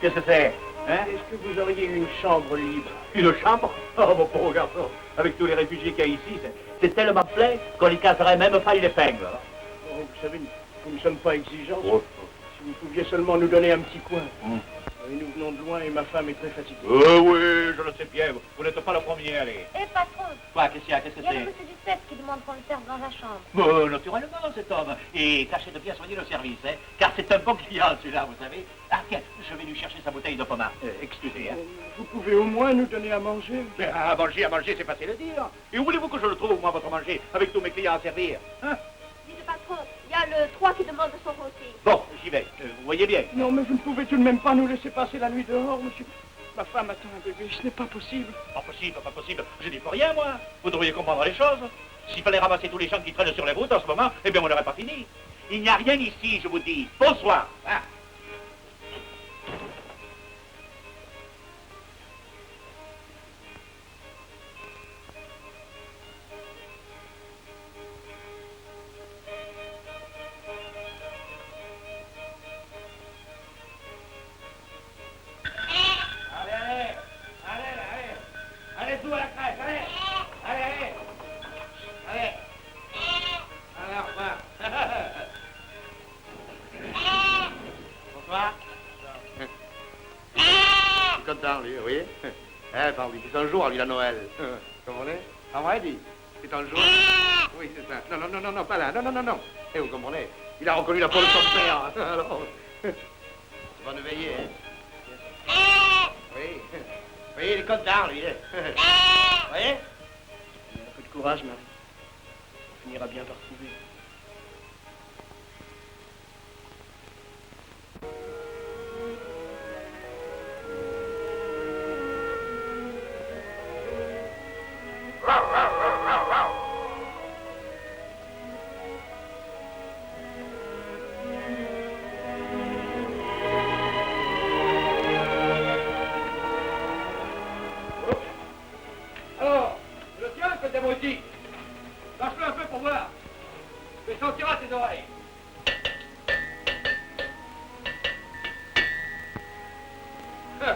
Qu'est-ce que c'est? Hein? Est-ce que vous auriez une chambre libre? Une chambre? Oh, mon pauvre garçon, avec tous les réfugiés qu'il y a ici, c'est tellement plein qu'on y casserait même pas une épingle. Oh, vous savez, nous ne sommes pas exigeants. Oh. Si vous pouviez seulement nous donner un petit coin. Et nous venons de loin et ma femme est très fatiguée. Oui, je le sais bien. Vous n'êtes pas le premier, allez. Eh, patron, Quoi, qu'est-ce qu'il y a? Qu'est-ce que il y a le c'est? monsieur du 7 qui demande qu'on le serve dans la chambre. Naturellement, cet homme. Et tâchez de bien soigner le service, hein, car c'est un bon client, celui-là, vous savez. Ah, tiens, je vais lui chercher sa bouteille de pommard. Excusez, hein. Vous pouvez au moins nous donner à manger? Mais à manger, c'est facile à dire. Et où voulez-vous que je le trouve, moi, votre manger, avec tous mes clients à servir, hein? Dites, patron, il y a le 3 qui demande son rôti. Bon, j'y vais. Vous voyez bien. Non, mais vous ne pouvez tout de même pas nous laisser passer la nuit dehors, monsieur. Ma femme attend un bébé, ce n'est pas possible. Pas possible, pas possible. Je dis pas rien, moi. Vous devriez comprendre les choses. S'il fallait ramasser tous les gens qui traînent sur les routes en ce moment, eh bien, on n'aurait pas fini. Il n'y a rien ici, je vous dis. Bonsoir. Ah. Allez, tout à la crèche, allez. Alors, voilà. Bonsoir. Content, lui, vous voyez? Par lui, c'est un jour, lui, la Noël. Vous comprenez? En vrai, dit, c'est un jour. Oui, c'est ça. Non, pas là. Non. Et vous comprenez? Il a reconnu la peau de son père. Alors, bonne veillée, hein? Oui. Vous voyez, il est content, lui. Vous voyez? Un peu de courage, Marie. On finira bien par trouver. Alors, le tien, cet abruti. Lâche-le un peu pour voir. Mais sentira tes oreilles. On n'a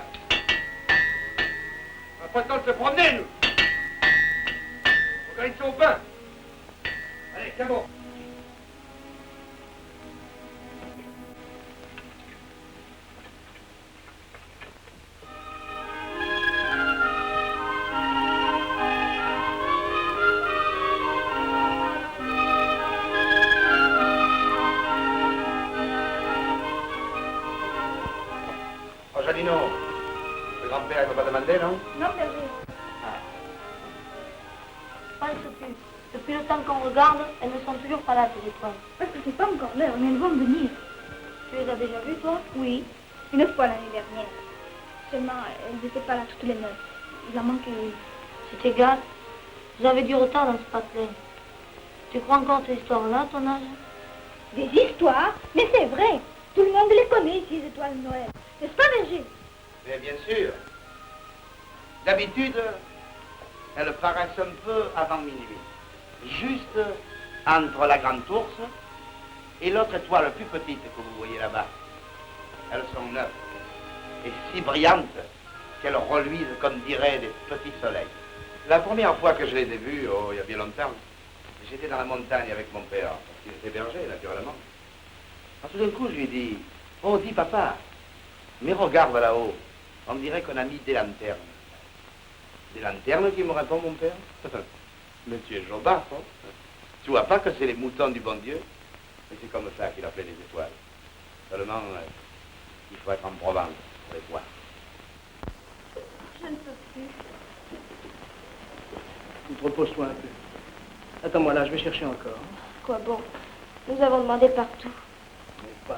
pas le temps de se promener, nous. On gagne son pain. Allez, c'est bon. Jalino, le grand-père ne va pas demander, non? Non, berger. Pas le s'occupe. Depuis le temps qu'on regarde, elles ne sont toujours pas là, ces étoiles. Parce que c'est pas encore l'heure, mais elles vont venir. Tu les as déjà vues, toi? Oui, une fois l'année dernière. Seulement, elles n'étaient pas là toutes les 9. Il en manquait une. C'est égal. Vous avez du retard dans ce patelin. Tu crois encore ces histoires-là, à ton âge? Des histoires? Mais c'est vrai. Tout le monde les connaît, ces étoiles de Noël. N'est-ce pas, berger? Mais bien sûr. D'habitude, elles paraissent un peu avant minuit. Juste entre la grande ours et l'autre étoile la plus petite que vous voyez là-bas. Elles sont neuves et si brillantes qu'elles reluisent comme diraient des petits soleils. La première fois que je les ai vues, oh, il y a bien longtemps, j'étais dans la montagne avec mon père, parce qu'il était berger, naturellement. Alors, tout d'un coup, je lui ai dit, oh, dis papa, mais regarde là-haut, on dirait qu'on a mis des lanternes. Des lanternes qui me répond mon père? Mais tu es Jobat, hein? Tu vois pas que c'est les moutons du bon Dieu? Et c'est comme ça qu'il a fait les étoiles. Seulement, il faut être en Provence pour les voir. Je ne peux plus. Repose-toi un peu. Attends-moi là, je vais chercher encore. Quoi bon? Nous avons demandé partout. Mais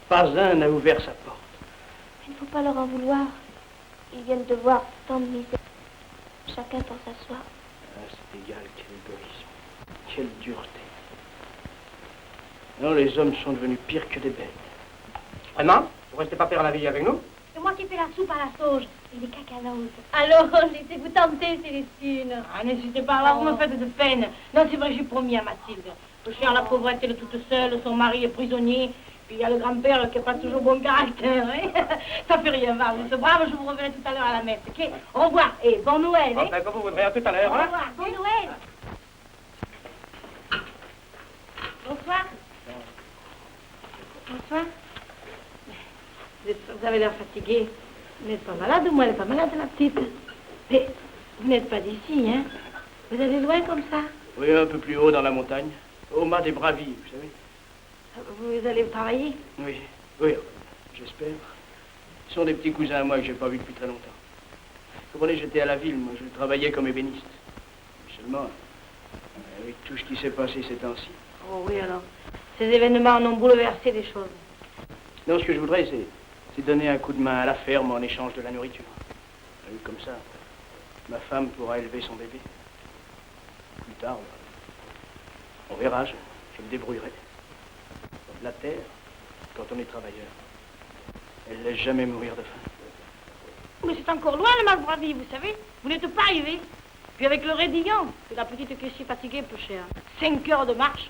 pas un n'a ouvert sa porte. Il ne faut pas leur en vouloir. Ils viennent de voir tant de misère. Chacun pense à soi. Ah, c'est égal, quel égoïsme. Quelle dureté. Non, les hommes sont devenus pires que des bêtes. Vraiment? Vous restez pas faire la vie avec nous? C'est moi qui fais la soupe à la sauge et les cacahuètes. Alors, laissez-vous tenter, Célestine. Ah, n'hésitez pas, là, vous me faites de peine. Non, c'est vrai, j'ai promis à Mathilde. Le chien, la pauvrette, elle est toute seule, son mari est prisonnier. Puis il y a le grand-père qui n'a pas toujours bon caractère, hein. Ça fait rien, va, vous êtes brave, je vous reverrai tout à l'heure à la messe, ok? Au revoir, et bon Noël, hein? Enfin, comme vous voudrez, à tout à l'heure, Au hein? revoir, bon Noël! Bonsoir. Bonsoir. Vous avez l'air fatigué. Vous n'êtes pas malade, moi, elle n'est pas malade, la petite. Mais vous n'êtes pas d'ici, hein? Vous allez loin comme ça? Oui, un peu plus haut dans la montagne. Au mât des Bravilles, vous savez. Vous allez travailler? Oui, oui, j'espère. Ce sont des petits cousins à moi que j'ai pas vus depuis très longtemps. Vous comprenez, j'étais à la ville, moi, je travaillais comme ébéniste. Seulement, avec tout ce qui s'est passé ces temps-ci. Oh oui, alors. Ces événements en ont bouleversé des choses. Non, ce que je voudrais, c'est donner un coup de main à la ferme en échange de la nourriture. Et comme ça, ma femme pourra élever son bébé. Plus tard, on verra, je me débrouillerai. La terre, quand on est travailleur, elle laisse jamais mourir de faim. Mais c'est encore loin, le Malbravie, vous savez. Vous n'êtes pas arrivé. Puis avec le Rédillon, c'est la petite qui est si fatiguée, peu cher. 5 heures de marche.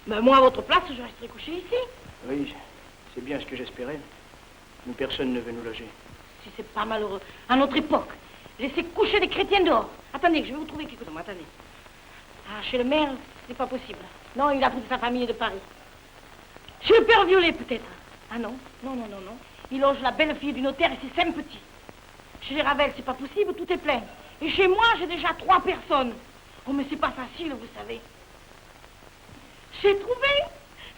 Mais moi, à votre place, je resterai couché ici. Oui, c'est bien ce que j'espérais. Mais personne ne veut nous loger. Si c'est pas malheureux. À notre époque, laissez coucher des chrétiens dehors. Attendez, que je vais vous trouver quelque chose. Attendez. Ah, chez le maire, c'est pas possible. Non, il a pris sa famille de Paris. Chez le père Violet, peut-être. Ah non, non. Il loge la belle-fille du notaire et ses 5 petits. Chez les Ravel, c'est pas possible, tout est plein. Et chez moi, j'ai déjà 3 personnes. Oh, mais c'est pas facile, vous savez. J'ai trouvé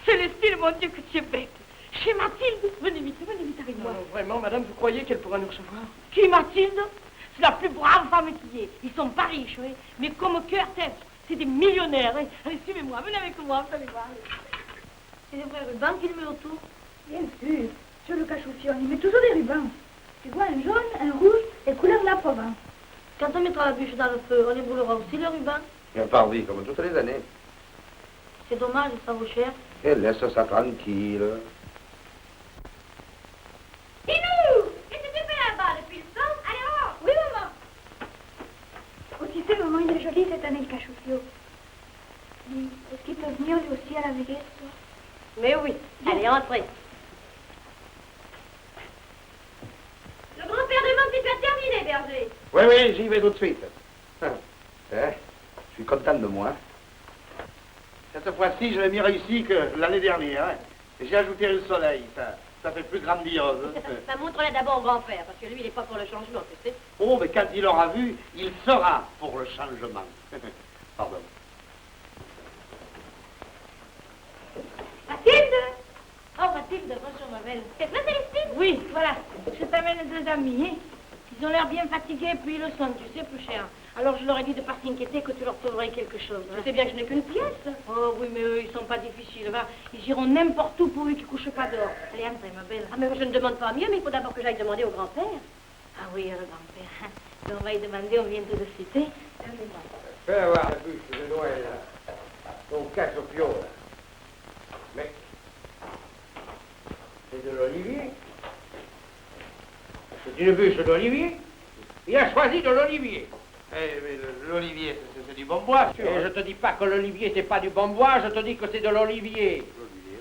Célestine, mon Dieu, que tu es bête. Chez Mathilde. Venez vite avec moi. Non, vraiment, madame, vous croyez qu'elle pourra nous recevoir? Qui, Mathilde? C'est la plus brave femme qui y ait. Ils sont pas riches, oui, mais comme cœur tête. C'est des millionnaires, hein. Allez, suivez-moi, venez avec moi, vous allez voir. C'est des vrais rubans qu'il met autour? Bien sûr. Sur le cachofion, il met toujours des rubans. Tu vois, un jaune, un rouge et couleur de la Provence. Quand on mettra la bûche dans le feu, on éboulera aussi le ruban. Bien pardi, comme toutes les années. C'est dommage, ça vaut cher. Et laisse ça tranquille. Inou! Qu'est-ce que tu fais là-bas depuis le temps? Allez, on! Oui, maman. Aussi fait, maman, il est joli cette année, le cachoufio. Est-ce qu'il peut venir lui aussi à la veillée ce soir? Mais oui. Allez, entrez. Le grand-père demande si tu as terminé, berger. Oui, j'y vais tout de suite. Je suis content de moi. Cette fois-ci, je l'ai mieux réussi que l'année dernière. Hein. J'ai ajouté le soleil, ça fait plus grandiose. Ça montre-la d'abord au grand-père, parce que lui, il n'est pas pour le changement, tu sais. Oh, mais quand il aura vu, il sera pour le changement. Pardon. Mathilde! Oh, Mathilde, bonjour, ma belle. C'est toi, Célestine? Oui, voilà. Je t'amène 2 amis, hein. Ils ont l'air bien fatigués, puis ils le sont, tu sais, plus cher. Alors je leur ai dit de ne pas s'inquiéter, que tu leur trouverais quelque chose. Hein. Tu sais bien que je n'ai qu'une pièce. Oh oui, mais eux, ils sont pas difficiles, va. Ils iront n'importe où pour eux qui couchent pas dehors. Allez, entrez, ma belle. Ah, mais je ne demande pas mieux, mais il faut d'abord que j'aille demander au grand-père. Ah oui, le grand-père. On va y demander, on vient tout de suite, hein. Fais avoir la bûche de Noël, là. Ton cache au pion, là. Mais, c'est de l'olivier. C'est une bûche d'olivier. Il a choisi de l'olivier. Eh, mais l'olivier, c'est du bon bois, sûr. Et je te dis pas que l'olivier, c'est pas du bon bois, je te dis que c'est de l'olivier.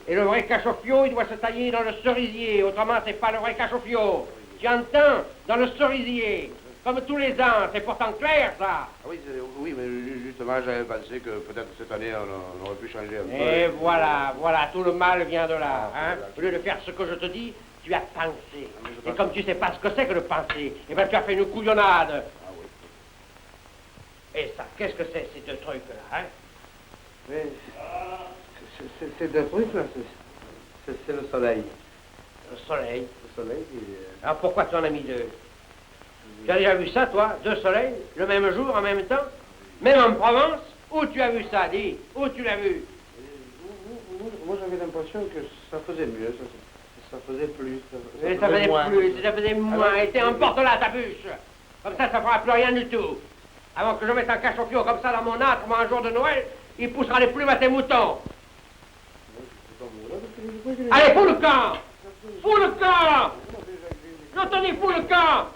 Et le vrai cachofiot, il doit se tailler dans le cerisier, autrement, c'est pas le vrai cachofiot. Tu entends? Dans le cerisier. Comme tous les ans, c'est pourtant clair, ça. Ah oui, oui, mais justement, j'avais pensé que peut-être cette année, on aurait pu changer un peu. Et voilà, tout le mal vient de là. Hein? Au lieu de faire ce que je te dis, tu as pensé. Et comme tu sais pas ce que c'est que le penser, eh ben tu as fait une couillonnade. Ah oui. Et ça, qu'est-ce que c'est, ces 2 trucs-là, hein? Mais, c'est deux trucs, là, c'est le soleil. Le soleil. Le soleil, Alors pourquoi tu en as mis 2? Tu as déjà vu ça, toi? 2 soleils, le même jour, en même temps? Même en Provence? Où tu as vu ça, dis? Où tu l'as vu? Moi, j'avais l'impression que ça faisait mieux, ça faisait plus. Et ça faisait moins. plus, ça faisait moins. Et t'es emporte là, ta bûche. Comme ça fera plus rien du tout. Avant que je mette un cachofiot comme ça dans mon âtre, moi, un jour de Noël, il poussera les plumes à tes moutons. Allez, fous le camp! Fous le camp! Je te dis, fous le camp!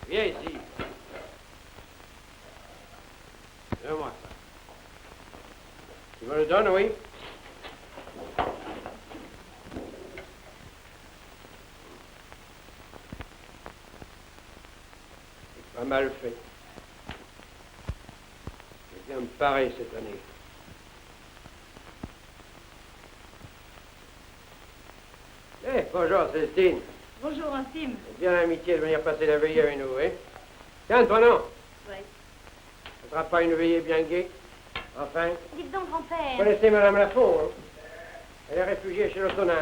Viens ici. Donne-moi ça. Tu me le donnes, oui? mal fait. Je viens me parer cette année. Eh, bonjour, Célestine. Bonjour, Antime. C'est bien l'amitié de venir passer la veillée avec nous, hein? Tiens, toi, non? Oui. Ce sera pas une veillée bien gaie? Enfin? Dites donc, grand-père. Vous connaissez Madame Lafont, hein? Elle est réfugiée chez l'Autonin.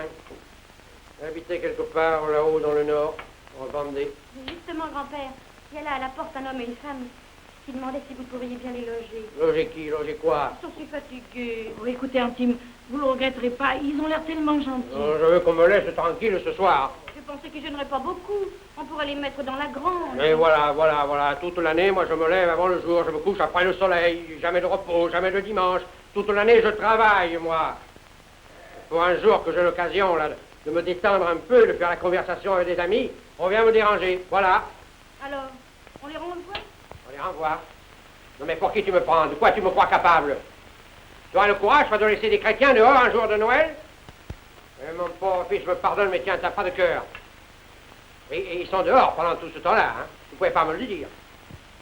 Elle habitait quelque part là-haut dans le nord, en Vendée. Justement, grand-père, il y a là à la porte un homme et une femme qui demandaient si vous pourriez bien les loger. Loger qui? Loger quoi? Ils sont si fatigués. Oh, écoutez, Antime, vous ne le regretterez pas. Ils ont l'air tellement gentils. Je veux qu'on me laisse tranquille ce soir. Je pensais qu'ils gêneraient pas beaucoup. On pourrait les mettre dans la grande. Et voilà. Toute l'année, moi, je me lève avant le jour, je me couche après le soleil. Jamais de repos, jamais de dimanche. Toute l'année, je travaille, moi. Pour un jour que j'ai l'occasion, là, de me détendre un peu, de faire la conversation avec des amis, on vient me déranger. Voilà. Alors, on les renvoie? On les renvoie. Non, mais pour qui tu me prends? De quoi tu me crois capable? Tu as le courage, de laisser des chrétiens dehors un jour de Noël? Mon pauvre fils, je me pardonne, mais tiens, t'as pas de cœur. Et ils sont dehors pendant tout ce temps-là, hein. Vous pouvez pas me le dire.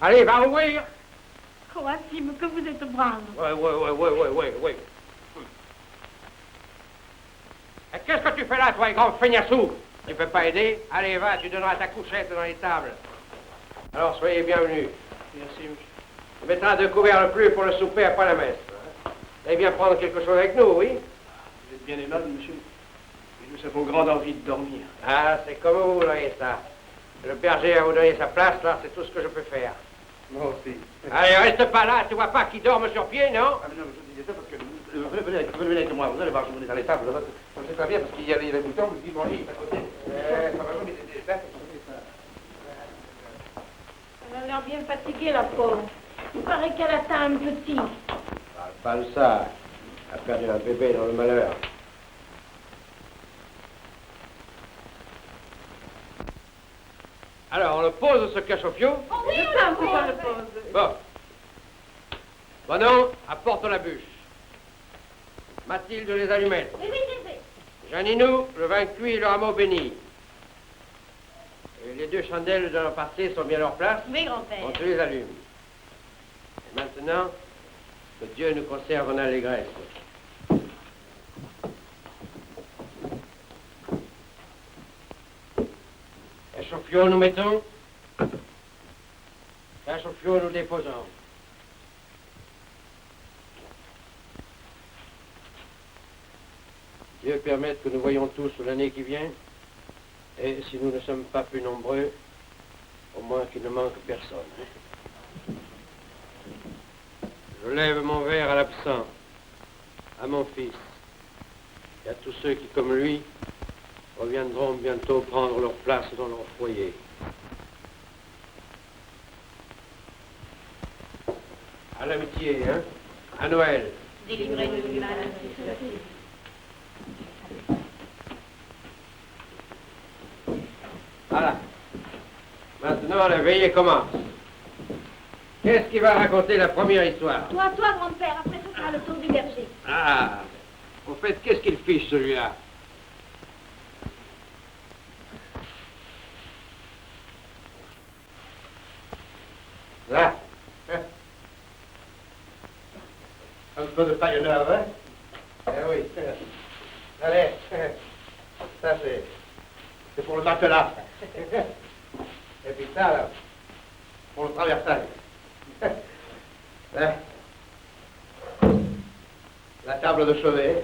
Allez, va ouvrir. Oh, Antime, que vous êtes brave. Ouais. Et qu'est-ce que tu fais là, toi, grand feignassou? Tu peux pas aider? Allez, va, tu donneras ta couchette dans les tables. Alors, soyez bienvenus. Merci, monsieur. On mettra 2 couverts le plus pour le souper après la messe. Vous allez bien prendre quelque chose avec nous, oui? Vous êtes bien aimable, monsieur. Et nous avons grande envie de dormir. Ah, c'est comme vous voudriez ça. Le berger a vous donné sa place, là, c'est tout ce que je peux faire. Moi aussi. Allez, reste pas là, tu vois pas qu'ils dorment sur pied, non? Ah, mais non, je disais ça parce que venez avec moi, vous allez voir, je vous mets dans les tables. Ça me fait très bien parce qu'il y a les boutons, je dis mon lit est à côté. Ça va jouer des tables, Elle a l'air bien fatiguée, la pauvre. Il paraît qu'elle atteint un petit. Pas de ça. Elle a perdu un bébé dans le malheur. Alors, on le pose, ce cache-au-fio? Oh oui, on le pose. Bon. Bonon, apporte la bûche. Mathilde, les allumettes. Oui, j'ai fait. Janinou, le vin cuit et le rameau béni. Et les 2 chandelles de leur passé sont bien à leur place? Oui, grand-père. On te les allume. Et maintenant, que Dieu nous conserve en allégresse. Cache-au-fio, nous mettons. Cache-au-fio, nous déposons. Dieu permette que nous voyions tous l'année qui vient. Et si nous ne sommes pas plus nombreux, au moins qu'il ne manque personne. Je lève mon verre à l'absent, à mon fils, et à tous ceux qui, comme lui, reviendront bientôt prendre leur place dans leur foyer. À l'amitié, hein? À Noël. Délivrez-nous du mal. Voilà. Maintenant, la veillée commence. Qu'est-ce qui va raconter la première histoire? Toi, grand-père, après ce sera le tour du berger. Ah, au fait, qu'est-ce qu'il fiche, celui-là? Là. Un peu de paille neuve, hein? Eh oui. Allez. Ça, c'est pour le matelas. Et puis ça, là. Pour le traversail. Hein? La table de chevet.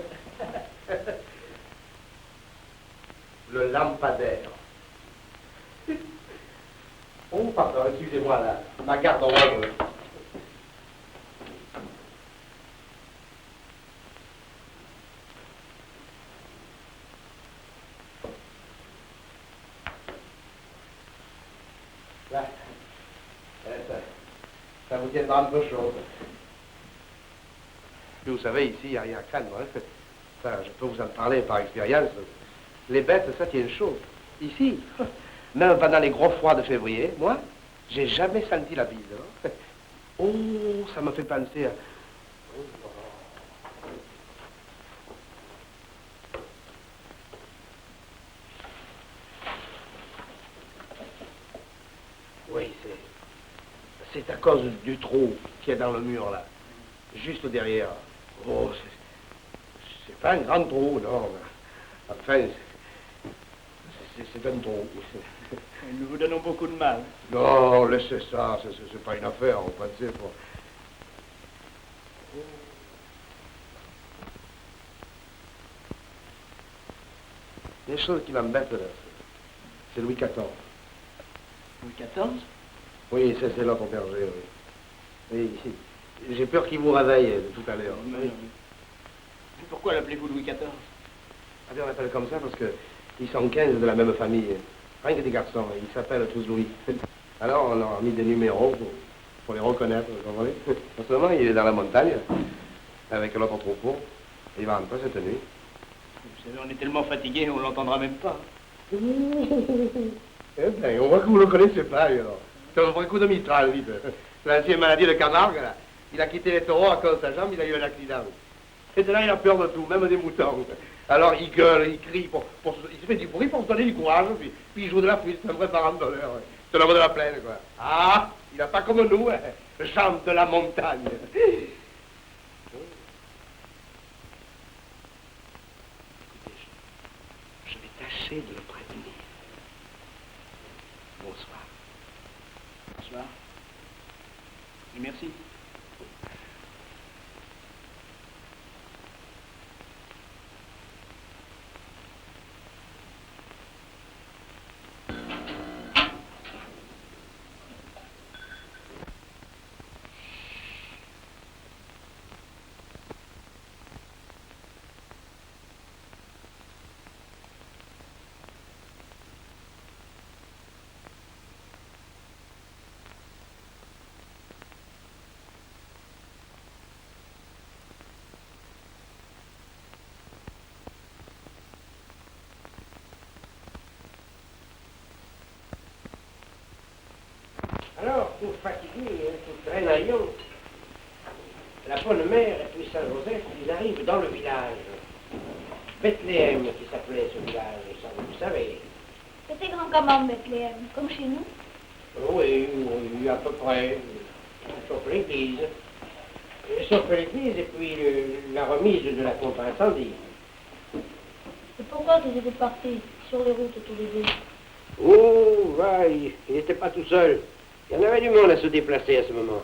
Le lampadaire. Oh, pardon, excusez-moi, là. Ma garde en ordre. Là. Ça vous tiendra un peu chaud. Puis vous savez, ici, il n'y a rien à craindre. Hein? Ça, je peux vous en parler par expérience. Les bêtes, ça tient chaud. Ici, même pendant les gros froids de février, moi, j'ai jamais senti la bise. Hein? Oh, ça me fait penser à... Oui, C'est à cause du trou qui est dans le mur, là. Juste derrière. Oh, c'est pas un grand trou, non. Enfin, c'est un trou. Nous vous donnons beaucoup de mal. Non, laissez ça, c'est pas une affaire, vous pensez pas. Les choses qui m'embêtent, là, c'est Louis XIV. Louis XIV? Oui, c'est l'autre berger, oui. Oui, j'ai peur qu'il vous réveille tout à l'heure. Mais pourquoi l'appelez-vous Louis XIV? Ah bien, on l'appelle comme ça parce qu'ils sont 15 de la même famille. Rien que des garçons, ils s'appellent tous Louis. Alors, on leur a mis des numéros pour les reconnaître, vous comprenez? En ce moment, il est dans la montagne, avec l'autre troupeau. Il va rentrer cette nuit. Vous savez, on est tellement fatigués, on l'entendra même pas. Eh bien, on voit que vous le connaissez pas, alors. C'est un vrai coup de Mistral, vite. L'ancienne maladie de Camargue, là. Il a quitté les taureaux à cause de sa jambe, il a eu un accident. Et là, il a peur de tout, même des moutons. Alors, il gueule, il crie, il se fait du bruit pour se donner du courage, puis il joue de la flûte, c'est un vrai parent d'honneur. C'est l'homme de la plaine, quoi. Ah, il n'a pas comme nous, hein, le chant de la montagne. Écoutez, je vais tâcher de le prévenir. Bonsoir. Bonsoir. Et merci. Alors, pour fatiguer, pour traînaillons, la bonne mère et puis Saint-Joseph, ils arrivent dans le village. Bethléem, qui s'appelait ce village, ça vous savez. C'était grand comment, Bethléem, comme chez nous? Oui, oui, à peu près. Sauf l'église. Sauf l'église et puis la remise de la pompe à incendie. Et pourquoi vous étiez partis sur les routes tous les deux? Oh, ouais, il n'était pas tout seul. Il y en avait du monde à se déplacer à ce moment.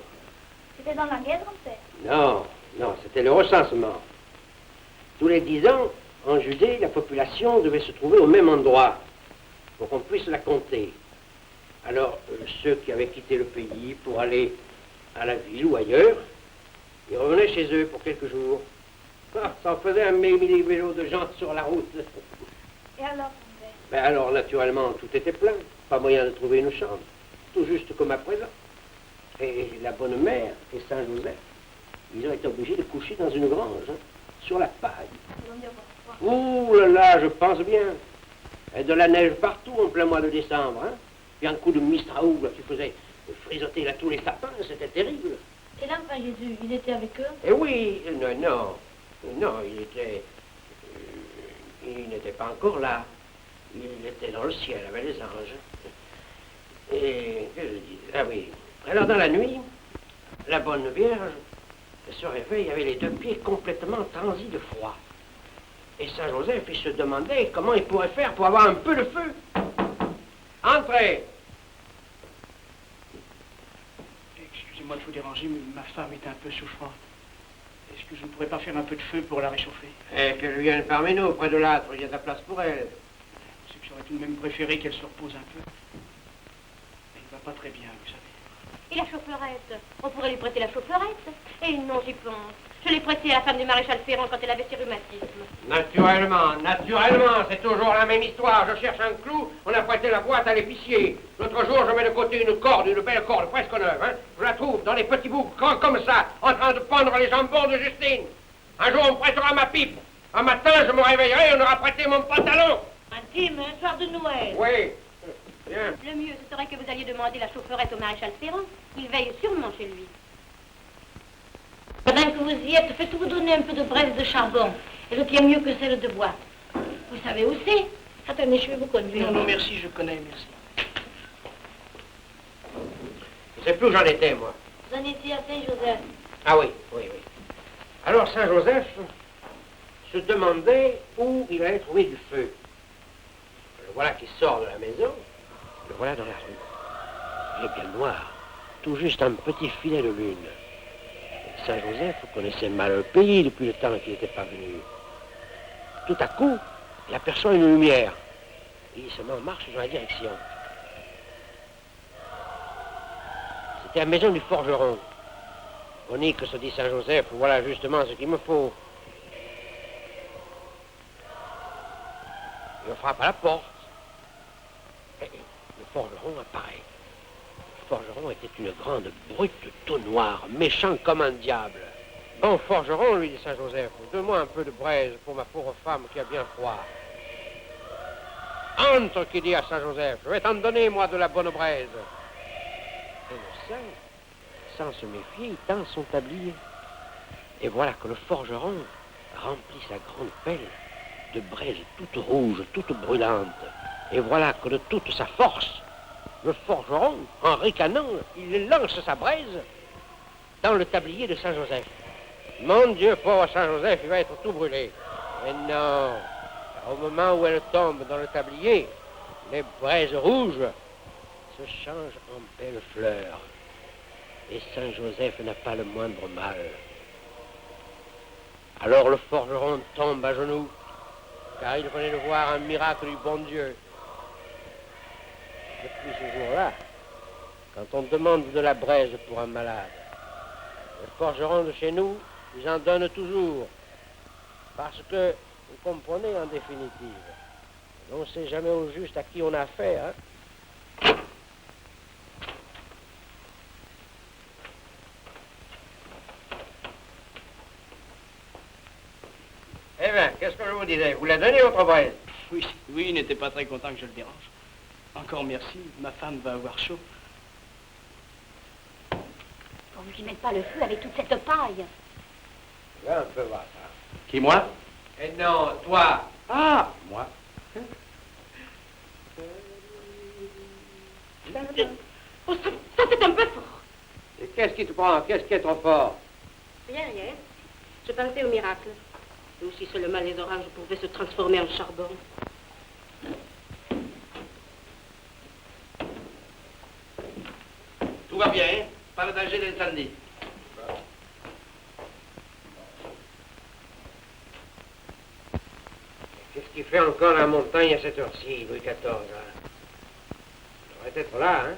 C'était dans la guerre, en fait? Non, non, c'était le recensement. Tous les 10 ans, en Judée, la population devait se trouver au même endroit pour qu'on puisse la compter. Alors, ceux qui avaient quitté le pays pour aller à la ville ou ailleurs, ils revenaient chez eux pour quelques jours. Ah, ça en faisait un millier de gens sur la route. Et alors, mon père? Ben alors, naturellement, tout était plein. Pas moyen de trouver une chambre. Tout juste comme à présent. Et la bonne mère et Saint-Joseph, ils ont été obligés de coucher dans une grange, hein, sur la paille. Ils vont dire pourquoi? Ouh là là, je pense bien. Et de la neige partout en plein mois de décembre, hein. Puis un coup de mistraoù, là, qui faisait frisoter là tous les sapins, c'était terrible. Et l'enfant Jésus, il était avec eux? Eh oui, non, il n'était pas encore là. Il était dans le ciel avec les anges. Et, que je dis, ah oui, alors dans la nuit, la bonne Vierge se réveille avec les deux pieds complètement transis de froid. Et Saint-Joseph, il se demandait comment il pourrait faire pour avoir un peu de feu. Entrez! Excusez-moi de vous déranger, mais ma femme est un peu souffrante. Est-ce que je ne pourrais pas faire un peu de feu pour la réchauffer? Et qu'elle vienne parmi nous, près de l'âtre, il y a de la place pour elle. C'est que j'aurais tout de même préféré qu'elle se repose un peu. Elle ne va pas très bien, vous savez. Et la chaufferette? On pourrait lui prêter la chaufferette. Et non, j'y pense. Je l'ai prêtée à la femme du maréchal Ferrand quand elle avait ses rhumatismes. Naturellement, c'est toujours la même histoire. Je cherche un clou, on a prêté la boîte à l'épicier. L'autre jour, je mets de côté une corde, une belle corde, presque neuve, hein. Je la trouve dans les petits bouts grands comme ça, en train de pendre les jambons de Justine. Un jour, on me prêtera ma pipe. Un matin, je me réveillerai et on aura prêté mon pantalon. Intime, un soir de Noël. Oui. Bien. Le mieux, ce serait que vous alliez demander la chaufferette au maréchal Ferrand. Il veille sûrement chez lui. Pendant que vous y êtes, faites-vous donner un peu de braise de charbon. Elle tient mieux que celle de bois. Vous savez où c'est? Attendez, je vais vous conduire. Non, non, merci, je connais, merci. Je sais plus où j'en étais, moi. Vous en étiez à Saint-Joseph. Ah oui, oui, oui. Alors Saint-Joseph se demandait où il allait trouver du feu. Le voilà qui sort de la maison, le voilà dans la rue. Il est bien noir, tout juste un petit filet de lune. Et Saint-Joseph connaissait mal le pays depuis le temps qu'il n'était pas venu. Tout à coup, il aperçoit une lumière. Il se met en marche dans la direction. C'était la maison du forgeron. Monique, se dit Saint-Joseph, voilà justement ce qu'il me faut. Il frappe à la porte. Et le forgeron apparaît. Le forgeron était une grande brute tout noire, méchant comme un diable. Bon forgeron, lui dit Saint-Joseph, donne-moi un peu de braise pour ma pauvre femme qui a bien froid. Entre, qui dit à Saint-Joseph, je vais t'en donner, moi, de la bonne braise. Et le saint, sans se méfier, il tend son tablier. Et voilà que le forgeron remplit sa grande pelle de braise toute rouge, toute brûlante. Et voilà que de toute sa force, le forgeron, en ricanant, il lance sa braise dans le tablier de Saint-Joseph. Mon Dieu, pauvre Saint-Joseph, il va être tout brûlé. Mais non, au moment où elle tombe dans le tablier, les braises rouges se changent en belles fleurs. Et Saint-Joseph n'a pas le moindre mal. Alors le forgeron tombe à genoux, car il venait de voir un miracle du bon Dieu. Depuis ce jour-là, quand on demande de la braise pour un malade, le forgeron de chez nous, ils en donnent toujours. Parce que, vous comprenez en définitive, on ne sait jamais au juste à qui on a affaire. Hein? Eh bien, qu'est-ce que je vous disais? Vous la donnez, votre braise? Oui, oui, il n'était pas très content que je le dérange. Encore merci, ma femme va avoir chaud. Pourvu qu'ils mettent pas le feu avec toute cette paille. Là, on peut voir ça. Qui, moi? Eh non, toi. Ah, moi. Oh, ça c'est un peu fort. Et qu'est-ce qui te prend? Qu'est-ce qui est trop fort? Rien, rien. Je pensais au miracle. Et aussi seulement les oranges pouvaient se transformer en charbon. Tout va bien, hein? Pas de danger d'incendie. Qu'est-ce qu'il fait encore la montagne à cette heure-ci, Louis XIV, hein? Il devrait être là, hein?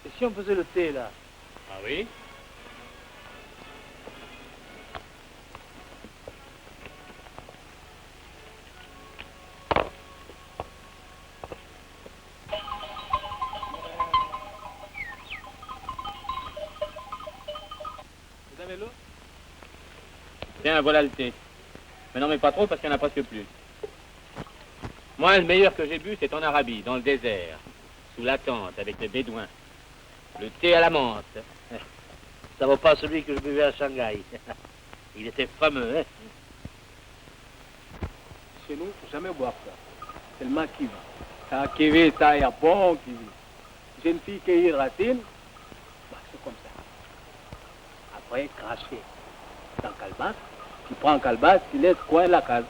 Et si on faisait le thé, là? Ah oui? Vous avez l'eau? Tiens, voilà le thé. Mais n'en mets pas trop parce qu'il n'y en a presque plus. Moi, le meilleur que j'ai bu, c'est en Arabie, dans le désert, sous la tente, avec les bédouins. Le thé à la menthe. Ça vaut pas celui que je buvais à Shanghai. Il était fameux, hein? Chez nous, faut jamais boire ça. Tellement qui va. Ça qui vit, ça y a bon qui vit. Jeune fille qui est ratine, bah, c'est comme ça. Après, cracher dans calebasse, tu prends un calebasse, tu laisses coin la case.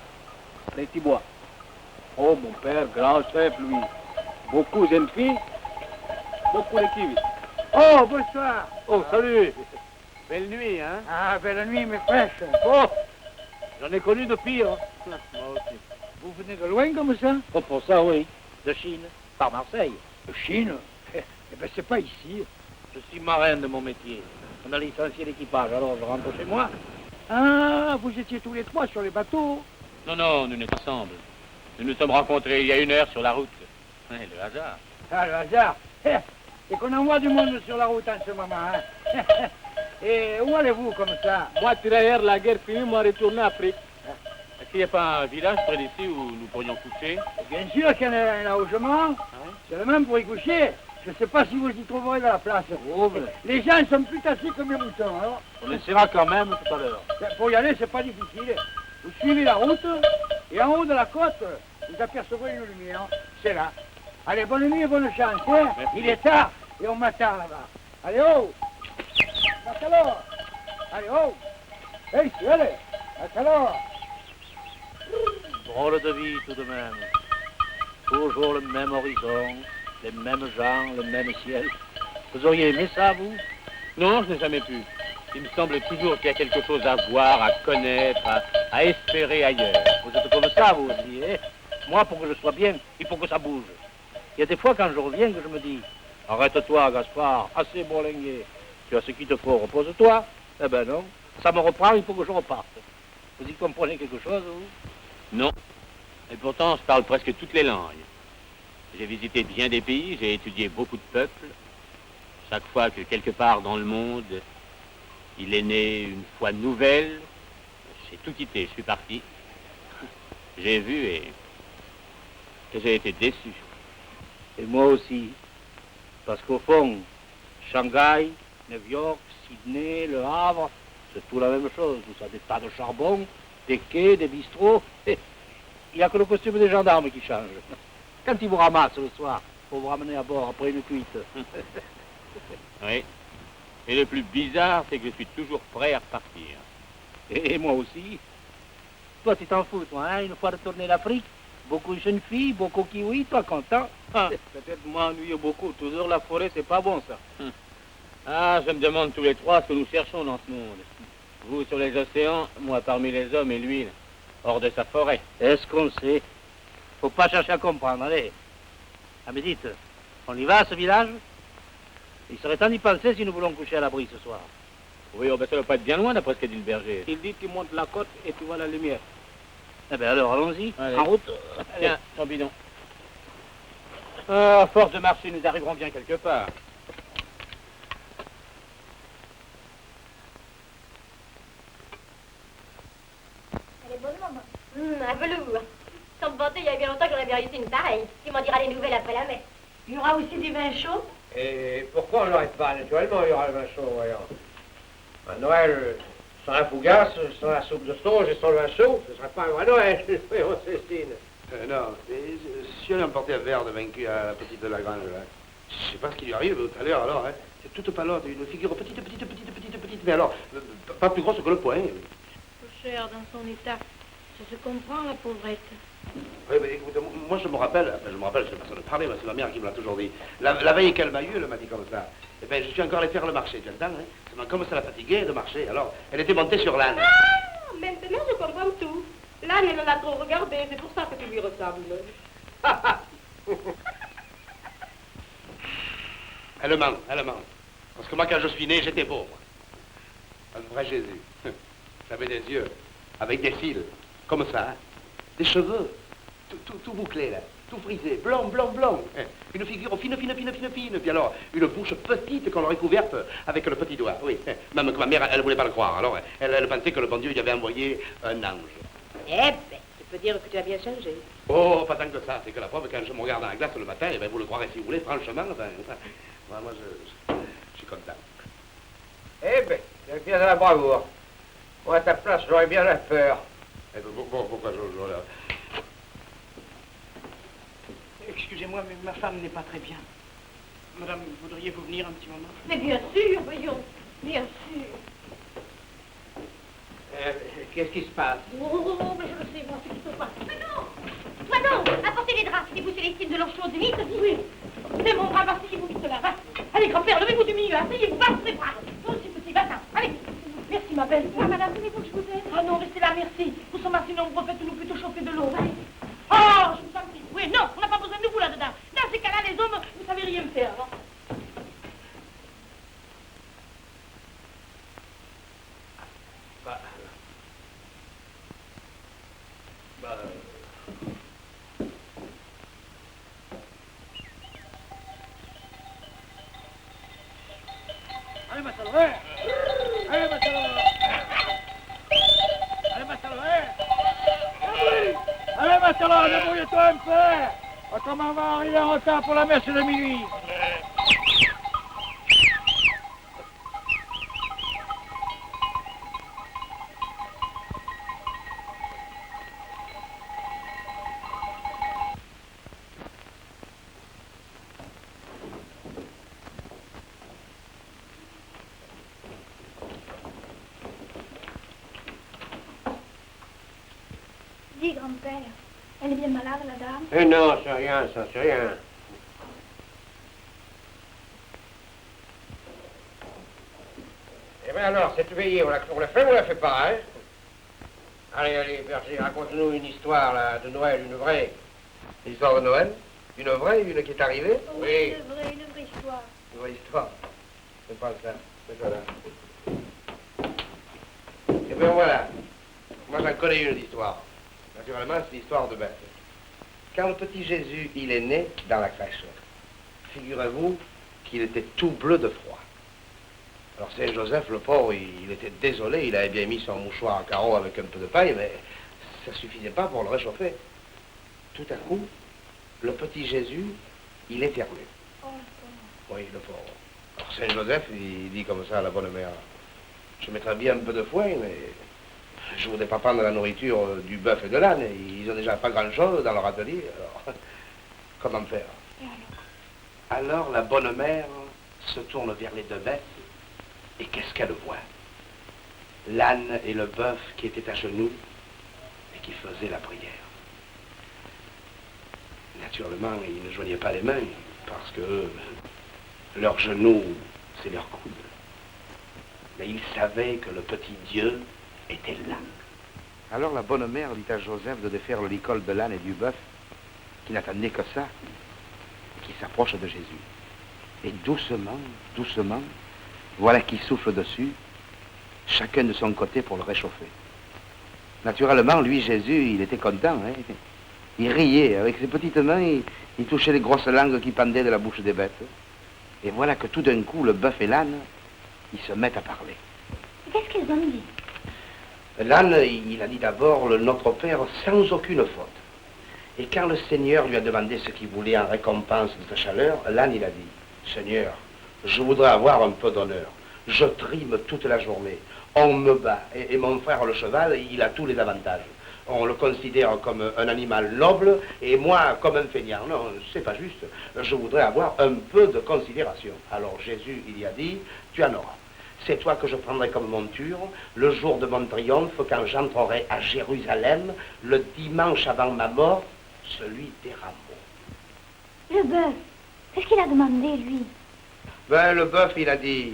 Après, tu bois. Oh, mon père, grand chef, lui. Beaucoup de jeunes filles, beaucoup l'équipe. Oh, bonsoir. Oh, salut. Belle nuit, hein? Ah, belle nuit, mais fraîche. Oh, j'en ai connu de pire. Moi aussi. Vous venez de loin comme ça? Oh, pour ça, oui. De Chine, par Marseille. De Chine? Eh ben, c'est pas ici. Je suis marin de mon métier. On a licencié l'équipage, alors je rentre chez moi. Ah, vous étiez tous les trois sur les bateaux? Non, non, nous n'étions ensemble. Nous nous sommes rencontrés il y a 1 heure sur la route. Le hasard. Ah, le hasard. C'est qu'on envoie du monde sur la route en ce moment, hein. Et où allez-vous comme ça? Moi, derrière la guerre finie, moi, retourner à Afrique. Est-ce qu'il n'y a pas un village près d'ici où nous pourrions coucher? Bien sûr qu'il y en a un logement. C'est le même pour y coucher. Je ne sais pas si vous y trouverez de la place. Oh, ben, Les gens sont plus assis que mes moutons, alors. on essaiera quand même tout à l'heure. Pour y aller, c'est pas difficile. Vous suivez la route, et en haut de la côte, vous apercevrez une lumière. C'est là. Allez, bonne nuit et bonne chance, hein. Il est tard, et on m'attend là-bas. Allez, oh! Alors. Allez, oh! Hey, allez! Alors. Drôle de vie tout de même. Toujours le même horizon, les mêmes gens, le même ciel. Vous auriez aimé ça, vous? Non, je n'ai jamais pu. Il me semble toujours qu'il y a quelque chose à voir, à connaître, à espérer ailleurs. Vous êtes comme ça, vous aussi, hein? Moi, pour que je sois bien, il faut que ça bouge. Il y a des fois, quand je reviens, que je me dis, arrête-toi, Gaspard, assez bourlingué. Tu as ce qu'il te faut, repose-toi. Eh ben non, ça me reprend, il faut que je reparte. Vous y comprenez quelque chose, vous? Non. Et pourtant, je parle presque toutes les langues. J'ai visité bien des pays, j'ai étudié beaucoup de peuples. Chaque fois que quelque part dans le monde, il est né une foi nouvelle, j'ai tout quitté, je suis parti. J'ai vu et j'ai été déçu. Et moi aussi. Parce qu'au fond, Shanghai, New York, Sydney, Le Havre, c'est tout la même chose. Tout ça, des tas de charbon, des quais, des bistrots. Il n'y a que le costume des gendarmes qui change. Quand ils vous ramassent le soir, pour vous ramener à bord après une cuite. Oui. Et le plus bizarre, c'est que je suis toujours prêt à repartir. Et moi aussi. Toi, tu t'en fous, toi, hein, une fois retourné l'Afrique, beaucoup de jeunes filles, beaucoup de kiwis, toi content. Ah. Peut-être m'ennuyer beaucoup. Toujours la forêt, c'est pas bon, ça. Ah, je me demande tous les trois ce que nous cherchons dans ce monde. Vous sur les océans, moi parmi les hommes et lui, hors de sa forêt. Est-ce qu'on sait? Faut pas chercher à comprendre, allez. Ah, mais dites, on y va à ce village? Il serait temps d'y penser si nous voulons coucher à l'abri ce soir. Oui, oh ben ça ne va pas être bien loin d'après ce qu'a dit le berger. Il dit tu montes la côte et tu vois la lumière. Eh bien alors, allons-y, en route. Tiens, champignon. À force de marcher, nous arriverons bien quelque part. Elle est bonne, maman. Un velours. Sans me vanter, il y a bien longtemps que j'aurais bien réussi une pareille. Tu m'en diras des nouvelles après la messe. Il y aura aussi des vins chauds. Et pourquoi on n'arrête pas? Naturellement, il y aura le vin chaud, voyons. À Noël, sans la fougasse, sans la soupe de sauge et sans le vin chaud, ce ne serait pas un vrai Noël, voyons, Célestine. Non, si on a emporté un verre de vaincu à la petite de la grange, là, je sais pas ce qui lui arrive tout à l'heure, alors, hein. C'est toute palote, une figure petite, mais alors, pas plus grosse que le poing. Cher dans son état. Ça se comprend, la pauvrette. Oui, mais écoute, moi je me rappelle, je sais pas de parler, mais c'est ma mère qui me l'a toujours dit. La veille qu'elle m'a eu, elle m'a dit comme ça. Eh bien, je suis encore allé faire le marché, tu entends, hein? Seulement, comme ça la fatiguée de marcher, alors, elle était montée sur l'âne. Ah, maintenant je comprends tout. L'âne, elle en a trop regardé, c'est pour ça que tu lui ressembles. Elle ment. Parce que moi, quand je suis né, j'étais pauvre. Un vrai Jésus. J'avais des yeux, avec des fils, comme ça, hein? Des cheveux, tout bouclé, là, tout frisé, blanc. Une figure fine. Puis alors, une bouche petite qu'on aurait couverte avec le petit doigt, oui. Même que ma mère, elle ne voulait pas le croire. Alors, elle pensait que le bon Dieu lui avait envoyé un ange. Eh ben, tu peux dire que tu as bien changé. Oh, pas tant que ça. C'est que la preuve, quand je me regarde dans la glace le matin, eh bien, vous le croirez si vous voulez, franchement, moi, je suis content. Eh bien, c'est bien de la bravoure. Moi, à ta place, j'aurais bien la peur. Pourquoi j'aurais là? Excusez-moi, mais ma femme n'est pas très bien. Madame, voudriez-vous venir un petit moment? Mais bien sûr, voyons. Bien sûr. Qu'est-ce qui se passe? Oh, mais je le sais, moi, ce qu'il faut pas. Mais non! Toi non! Apportez les draps, c'est vous Célestine de l'eau chaude vite! Oui. C'est mon brave, asseyez-vous vite là, va. Allez, grand-père, levez-vous du milieu, asseyez-vous, va, se prépare. Toi aussi, petit, va-t'en, allez. Merci, ma belle. Ah, madame, voulez-vous que je vous aide? Ah non, restez là, merci. Nous sommes assez nombreux, faites-nous plutôt chauffer de l'eau. Allez. Oh, je vous en prie. Oui, non, on n'a pas besoin de vous là-dedans. Dans ces cas-là, les hommes, vous savez rien faire. Non? Allez, Massalo, hein! Allez, Massalo! Allez, Massalo, hein! Allez, Massalo, débrouille-toi un peu! Autrement, on va arriver en retard pour la messe de minuit. Dis, grand-père, elle est bien malade, la dame? Eh non, c'est rien, ça, c'est rien. Eh bien alors, cette veillée, on la fait ou on la fait pas, hein? Allez, allez, Berger, raconte-nous une histoire, là, de Noël, une vraie. L'histoire de Noël? Une vraie, une qui est arrivée? Oui. Une vraie histoire. Une vraie histoire. C'est pas ça. C'est ça, là. Eh bien voilà. Moi j'en connais une d'histoire. Naturellement, c'est l'histoire de Beth. Quand le petit Jésus, il est né dans la crèche, figurez-vous qu'il était tout bleu de froid. Alors Saint Joseph, le pauvre, il était désolé, il avait bien mis son mouchoir à carreaux avec un peu de paille, mais ça suffisait pas pour le réchauffer. Tout à coup, le petit Jésus, il éternue. Oh, oui, le pauvre. Alors Saint Joseph, il dit comme ça à la bonne mère, je mettrais bien un peu de foin, mais je voudrais pas prendre la nourriture du bœuf et de l'âne. Ils ont déjà pas grand-chose dans leur atelier, alors comment faire? Alors la bonne mère se tourne vers les deux bêtes, et qu'est-ce qu'elle voit? L'âne et le bœuf qui étaient à genoux et qui faisaient la prière. Naturellement, ils ne joignaient pas les mains, parce que leurs genoux, c'est leurs coudes. Mais ils savaient que le petit Dieu était là. Alors la bonne mère dit à Joseph de défaire le licol de l'âne et du bœuf, qui n'attendait que ça, qui s'approche de Jésus. Et doucement, doucement, voilà qu'il souffle dessus, chacun de son côté pour le réchauffer. Naturellement, lui, Jésus, il était content, hein? Il riait, avec ses petites mains, il touchait les grosses langues qui pendaient de la bouche des bêtes. Et voilà que tout d'un coup, le bœuf et l'âne, ils se mettent à parler. Qu'est-ce qu'ils ont dit? L'âne, il a dit d'abord le Notre Père sans aucune faute. Et quand le Seigneur lui a demandé ce qu'il voulait en récompense de sa chaleur, l'âne, il a dit, Seigneur, je voudrais avoir un peu d'honneur. Je trime toute la journée. On me bat. Et mon frère, le cheval, il a tous les avantages. On le considère comme un animal noble et moi comme un feignant. Non, c'est pas juste. Je voudrais avoir un peu de considération. Alors Jésus, il y a dit, tu en auras. C'est toi que je prendrai comme monture le jour de mon triomphe quand j'entrerai à Jérusalem, le dimanche avant ma mort, celui des rameaux. Le bœuf, qu'est-ce qu'il a demandé, lui? Ben, le bœuf, il a dit,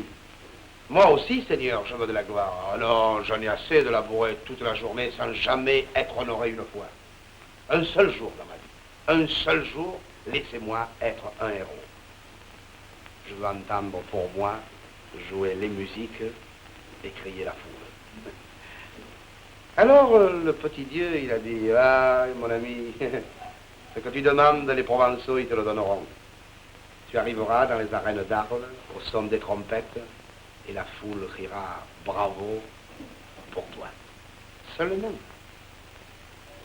moi aussi, Seigneur, je veux de la gloire. Ah non, j'en ai assez de labourer toute la journée sans jamais être honoré une fois. Un seul jour dans ma vie. Un seul jour, laissez-moi être un héros. Je veux entendre pour moi jouer les musiques et crier la foule. Alors, le petit Dieu, il a dit, ah, mon ami, ce que tu demandes, les Provençaux, ils te le donneront. Tu arriveras dans les arènes d'Arles, au son des trompettes, et la foule criera bravo pour toi. Seulement,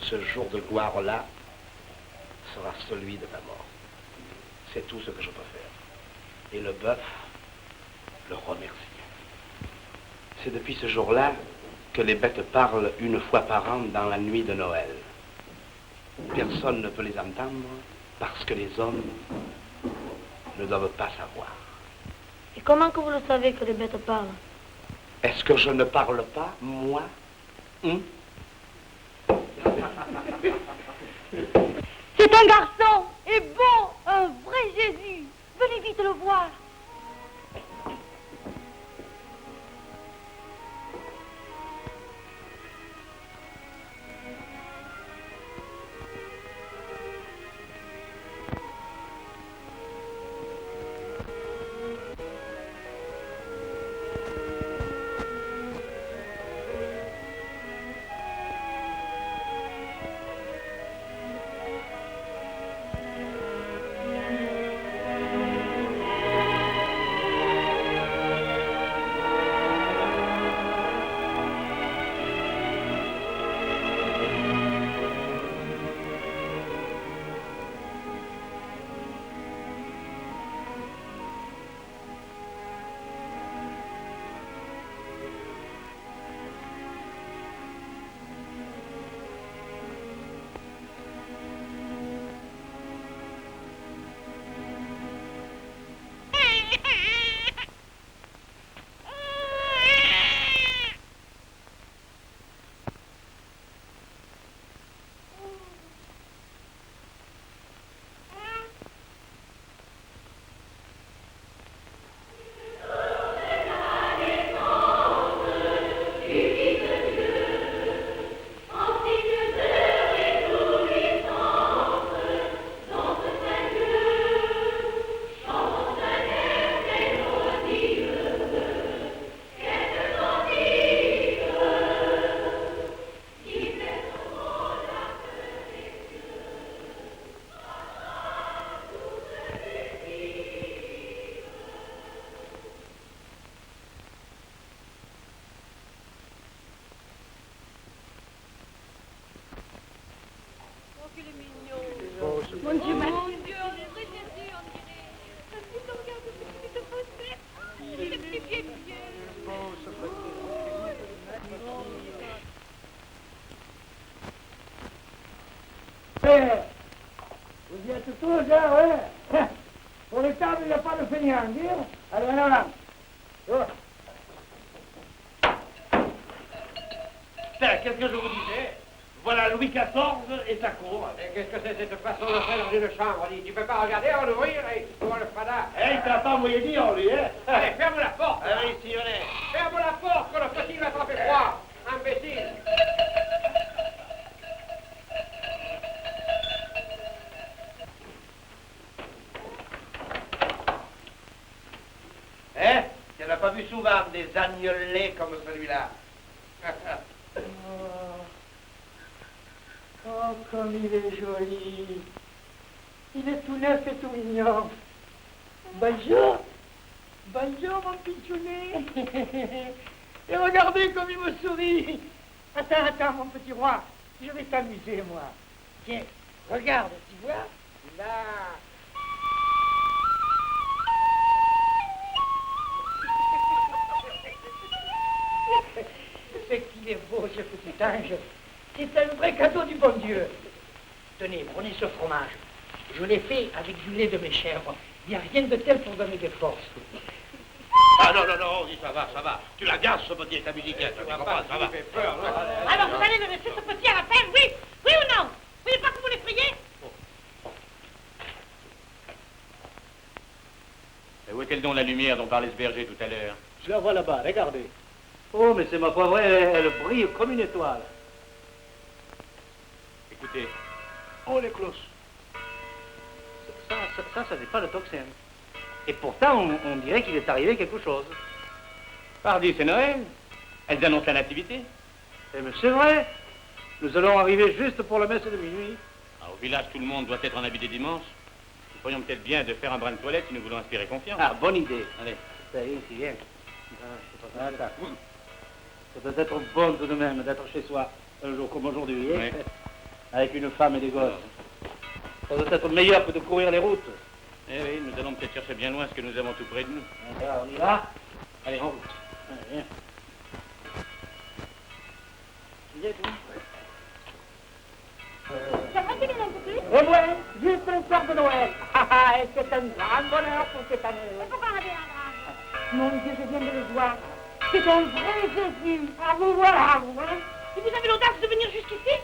ce jour de gloire-là sera celui de ta mort. C'est tout ce que je peux faire. Et le bœuf le remercie. C'est depuis ce jour-là que les bêtes parlent une fois par an dans la nuit de Noël. Personne ne peut les entendre parce que les hommes ne doivent pas savoir. Et comment que vous le savez que les bêtes parlent? Est-ce que je ne parle pas, moi? C'est un garçon, et bon, un vrai Jésus. Venez vite le voir. Mon Dieu, merci. Mon Dieu, on est très Jésus, on dirait. Parce que ton regarde ce petit te fausset. Le petit pied pied. Vous y êtes tous, hein, ouais. Pour les tables, il n'y a pas de feignant, dire. Allez, en avant. Oh. Qu'est-ce que je vous disais? Voilà Louis XIV et sa cour. Qu'est-ce que c'est cette façon de faire dans une chambre? Tu peux pas regarder, en ouvrir et tu vois le fada. Eh, il t'a pas envoyé dire, lui, hein? Allez, ferme la porte. Allez, ici, venez. Ferme la porte, que le petit va attraper froid. Imbécile. Hein? Tu n'en as pas vu souvent des agnolés comme celui-là. Oh, comme il est joli. Il est tout neuf et tout mignon. Bonjour. Bonjour, mon pitchounet. Et regardez comme il me sourit. Attends, mon petit roi. Je vais t'amuser, moi. Tiens, regarde, tu vois? Là. C'est qu'il est beau, ce petit ange. C'est un vrai cadeau du bon Dieu. Tenez, prenez ce fromage. Je l'ai fait avec du lait de mes chèvres. Il n'y a rien de tel pour donner des forces. Ah non, ça va. Tu la gardes, ce petit, ta musique, tu vas pas, ça va. Alors vous allez le laisser ce petit à la fin, oui? Oui ou non? Vous voyez pas que vous l'effrayez? Et où est-elle donc la lumière dont parlait ce berger tout à l'heure? Je la vois là-bas, regardez. Oh, mais c'est ma foi vraie, elle brille comme une étoile. Écoutez. Oh, les cloches. Ça n'est pas le tocsin. Et pourtant, on dirait qu'il est arrivé quelque chose. Pardi, c'est Noël. Elles annoncent la nativité. Eh mais c'est vrai. Nous allons arriver juste pour la messe de minuit. Ah, au village, tout le monde doit être en habit des dimanches. Nous ferions peut-être bien de faire un brin de toilette si nous voulons inspirer confiance. Ah, bonne idée. Allez. Ça y est, c'est bien. Ça doit être bon tout de même d'être chez soi un jour comme aujourd'hui, oui. Avec une femme et des gosses. Ça doit être meilleur que de courir les routes. Eh oui, nous allons peut-être chercher bien loin ce que nous avons tout près de nous. Alors, on y va. Allez, en route. Allez, viens. Viens, toi. Ça va filer un peu plus? Et ouais, juste le soir de Noël. Et c'est un grand bonheur pour cette année. Pourquoi on a bien un Mon Dieu, je viens de le voir. C'est un vrai Jésus. Ah, vous voilà, vous, hein? Et vous avez l'audace de venir jusqu'ici?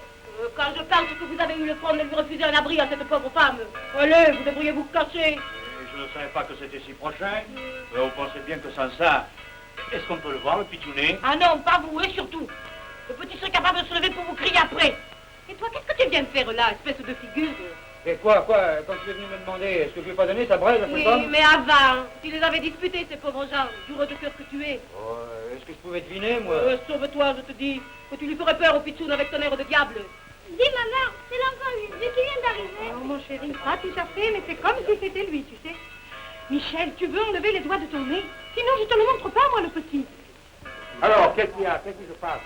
Quand je pense que vous avez eu le front de lui refuser un abri à cette pauvre femme. Allez, vous devriez vous cacher. je ne savais pas que c'était si prochain. Vous pensez bien que sans ça, est-ce qu'on peut le voir, le pitchounet? Ah non, pas vous, et surtout. Le petit serait capable de se lever pour vous crier après. Et toi, qu'est-ce que tu viens de faire là, espèce de figure? Et quoi, quand tu es venu me demander, est-ce que je lui ai pas donné sa braise à Oui, cet homme? mais avant, tu les avais disputés, ces pauvres gens, dur de cœur que tu es. Oh, est-ce que je pouvais deviner, moi? Sauve-toi, je te dis, que tu lui ferais peur au pitchoun avec ton air de diable. Dis, maman, c'est l'enfant Jésus qui vient d'arriver. Oh, mon chéri, pas tout à fait, mais c'est comme si c'était lui, tu sais. Michel, tu veux enlever les doigts de ton nez? Sinon, je te le montre pas, moi, le petit. Alors, qu'est-ce qu'il y a? Qu'est-ce qui se passe?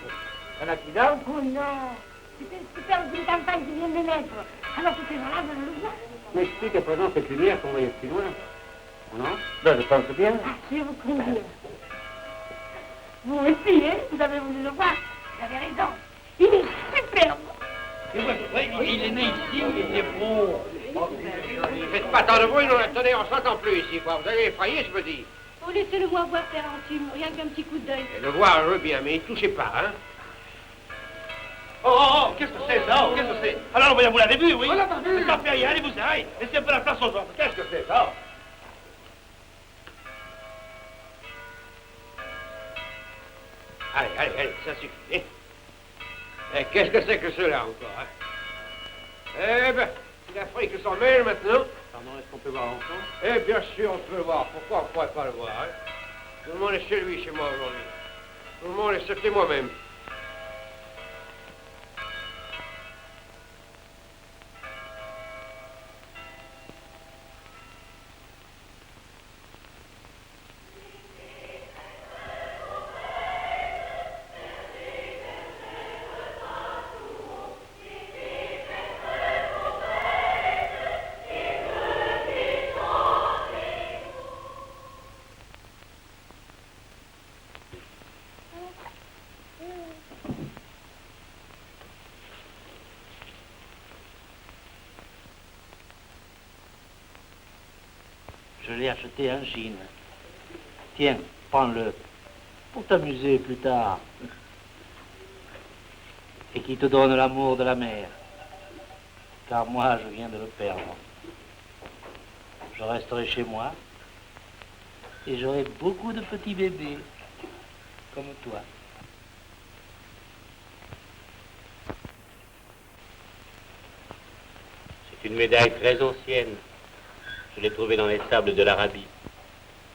Un accident? Oh non, c'est une super petite campagne qui vient de naître. Alors tous ces gens-là veulent le voir. M'explique à présent cette lumière qu'on voyait si loin. Non? Ben, je pense bien. Ah, je vous préviens. Vous aussi, hein, vous avez voulu le voir. Vous avez raison. Il est superbe. Il est né ici, il est beau. Faites pas tant de bruit, attendez, on s'entend plus ici, quoi. Vous allez effrayer, je me dis. Oh, laissez-le moi voir, Terrentine, rien qu'un petit coup d'œil. Le voir, je veux bien, mais ne touchez pas, hein. Oh, qu'est-ce que c'est ça? Qu'est-ce que c'est? Alors, vous l'avez vu, oui? On l'a pas vu. Ça fait rien, allez-vous aille. Laissez un peu la place aux autres. Qu'est-ce que c'est ça? Allez, ça suffit. Eh, qu'est-ce que c'est que cela encore, hein? Eh ben, il a fallu que s'en mêle maintenant. Pardon, est-ce qu'on peut voir l'enfant? Eh bien sûr, on peut le voir. Pourquoi on ne pourrait pas le voir, hein? Tout le monde est chez lui, chez moi aujourd'hui. Tout le monde est chez moi-même. Je l'ai acheté en Chine. Tiens, prends-le. Pour t'amuser plus tard. Et qui te donne l'amour de la mère. Car moi, je viens de le perdre. Je resterai chez moi. Et j'aurai beaucoup de petits bébés. Comme toi. C'est une médaille très ancienne. Je l'ai trouvée dans les sables de l'Arabie.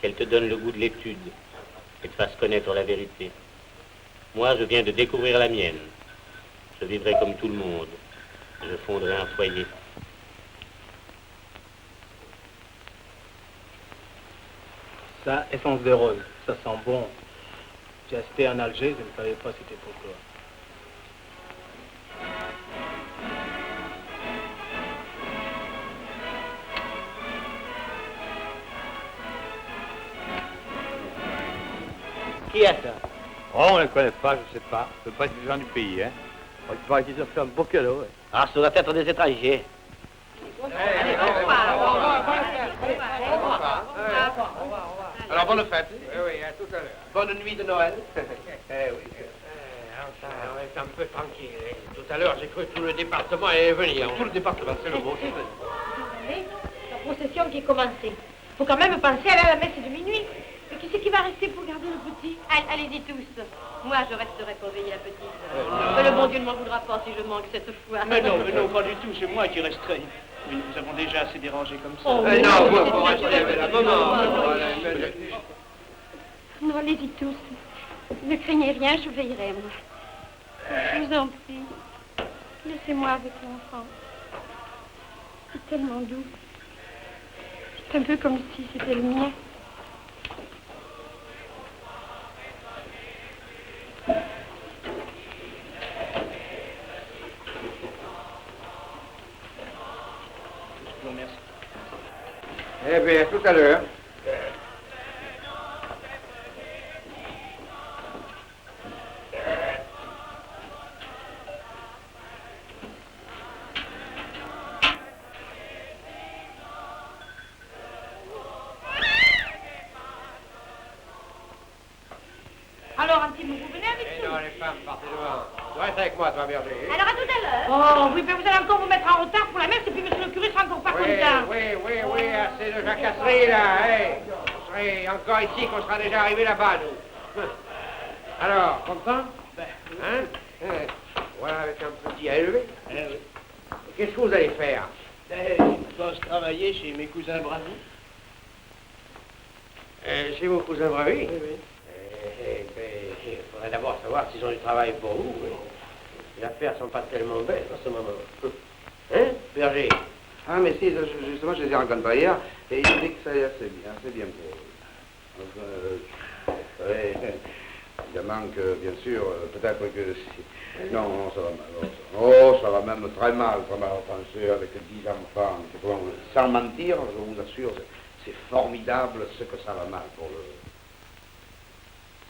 Qu'elle te donne le goût de l'étude et te fasse connaître la vérité. Moi, je viens de découvrir la mienne. Je vivrai comme tout le monde. Je fonderai un foyer. Ça, essence de rose. Ça sent bon. J'ai acheté en Alger, je ne savais pas si c'était pour toi. Qui est ça? Oh, on ne le connaît pas, je ne sais pas. Ce ne peut pas être des gens du pays, hein. Il paraît qu'ils ont fait un beau cadeau, ouais. Ah, ça doit être des étrangers. Alors, bonne fête. Oui, à tout à l'heure. Bonne nuit de Noël. Oui. Enfin, on est un peu tranquille. Tout à l'heure, j'ai cru que tout le département allait venir. Tout le département, c'est le mot. La procession qui est commencée. Faut quand même penser à aller à la messe de minuit. Mais qui c'est qui va rester pour garder le petit? Allez-y tous. Moi, je resterai pour veiller la petite. Mais le bon Dieu ne m'en voudra pas si je manque cette fois. Mais non, pas du tout. C'est moi qui resterai. Oui, nous avons déjà assez dérangé comme ça. Oh, Mais non, vous restez avec la maman. Non, allez-y tous. Ne craignez rien, je veillerai, moi. Je vous en prie. Laissez-moi avec l'enfant. C'est tellement doux. C'est un peu comme si c'était le mien. Je vous remercie. Eh bien, à tout à l'heure. Alors, Antime, vous venez avec Eh nous? non, les femmes, partez devant. Tu restes avec moi, toi, Berger. Alors, à tout à l'heure. Oh, oui, mais vous allez encore vous mettre en retard pour la messe, et puis monsieur le curé sera encore pas content. Oui, assez de jacasserie, là, hein. On serait encore ici qu'on sera déjà arrivé là-bas, nous. Alors, content? Hein? Voilà, avec un petit à élever. Qu'est-ce que vous allez faire? Je pense travailler chez mes cousins Bravi. Chez vos cousins Bravi? Oui. Il faudrait d'abord savoir s'ils ont du travail pour vous. Les affaires sont pas tellement belles en ce moment. Hein, Berger? Ah, mais si, justement, je les ai rencontrés hier, et ils disent que ça y est, c'est bien pour eux. Évidemment que, bien sûr, peut-être que si... Non, ça va mal. Oh, ça va même très mal penser avec 10 enfants. Sans mentir, je vous assure, c'est formidable ce que ça va mal pour le...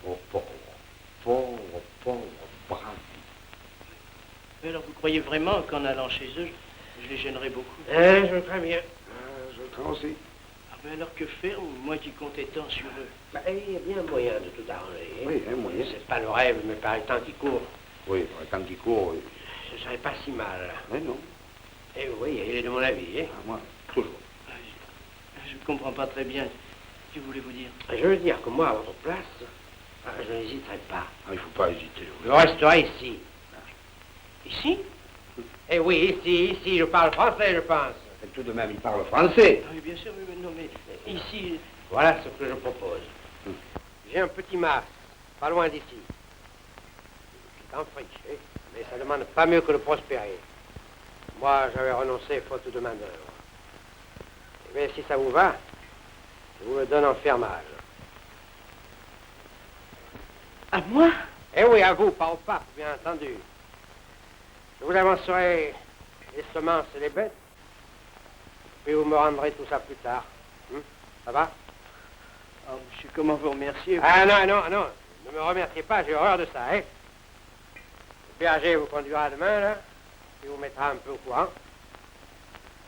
Oh, pauvre Bravi. Mais alors, vous croyez vraiment qu'en allant chez eux, je les gênerai beaucoup? Je le crains bien. Je le crains aussi. Ah, mais alors que faire, moi qui comptais tant sur eux? Bah, il y a bien moyen de tout arranger. Oui, un moyen. C'est pas le rêve, mais par le temps qui court. Oui, par le temps qui court, oui. Ce serait pas si mal. Mais non. Eh oui, il est de mon avis, hein. Ah, moi, toujours. Je ne comprends pas très bien. Que voulez-vous dire? Je veux dire que moi, à votre place, je n'hésiterai pas. Ah, il ne faut pas hésiter. Je resterai ici. Ici? Eh oui, ici, je parle français, je pense. Et tout de même, il parle français. Oui, bien sûr, mais non, mais ici... Voilà ce que je propose. J'ai un petit mas, pas loin d'ici. C'est en friche, hein, mais ça demande pas mieux que de prospérer. Moi, j'avais renoncé faute de main-d'œuvre. Eh bien, si ça vous va, je vous le donne en fermage. À moi? Eh oui, à vous, pas au pape, bien entendu. Je vous avancerai les semences et les bêtes, puis vous me rendrez tout ça plus tard. Ça va? Oh, monsieur, comment vous remercier? Ah non, ne me remerciez pas, j'ai horreur de ça, hein. Le berger vous conduira demain, là, et vous mettra un peu au courant.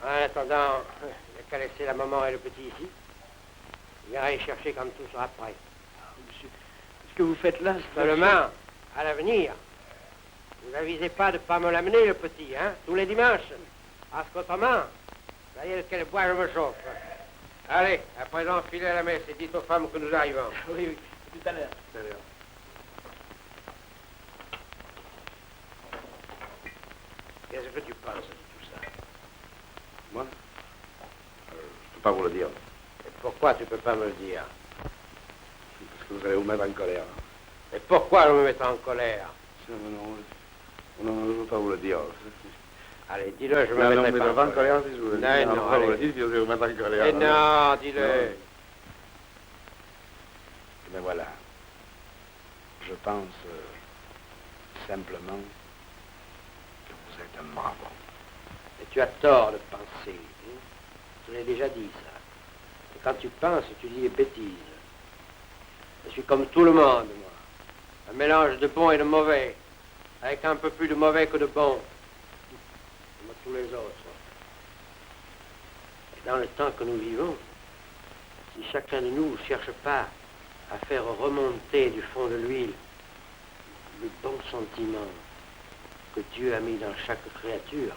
En attendant, il n'y a qu'à laisser la maman et le petit ici. Il ira y chercher quand tout sera prêt. Monsieur, ce que vous faites là, c'est... Seulement, à l'avenir, vous avisez pas de ne pas me l'amener, le petit, hein, tous les dimanches. Parce qu'autrement, ça y est, quel bois je me chauffe. Allez, à présent, filez à la messe et dites aux femmes que nous arrivons. Oui, tout à l'heure. Tout à l'heure. Qu'est-ce que tu penses de tout ça? Moi, je ne peux pas vous le dire. Et pourquoi tu peux pas me le dire? Parce que vous allez vous mettre en colère. Et pourquoi je me mettrai en colère? Non, je ne veux pas vous le dire. Allez, dis-le, je me Non, mettrai mais pas en colère, si je vous le dis. Non, allez. Vous le dites, puis je vais vous mettre en colère. Et non, dis-le. Mais voilà. Je pense simplement que vous êtes un bravo. Et tu as tort de penser. Hein? Je l'ai déjà dit, ça. Et quand tu penses, tu dis des bêtises. Je suis comme tout le monde, moi. Un mélange de bon et de mauvais. Avec un peu plus de mauvais que de bon. Comme tous les autres. Et dans le temps que nous vivons, si chacun de nous ne cherche pas à faire remonter du fond de l'huile le bon sentiment que Dieu a mis dans chaque créature,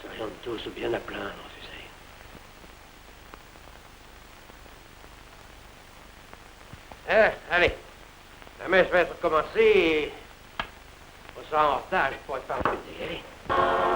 serions tous bien à plaindre, tu sais. Allez, la messe va être commencée et on sera en retard, je pourrais pas répéter. Allez.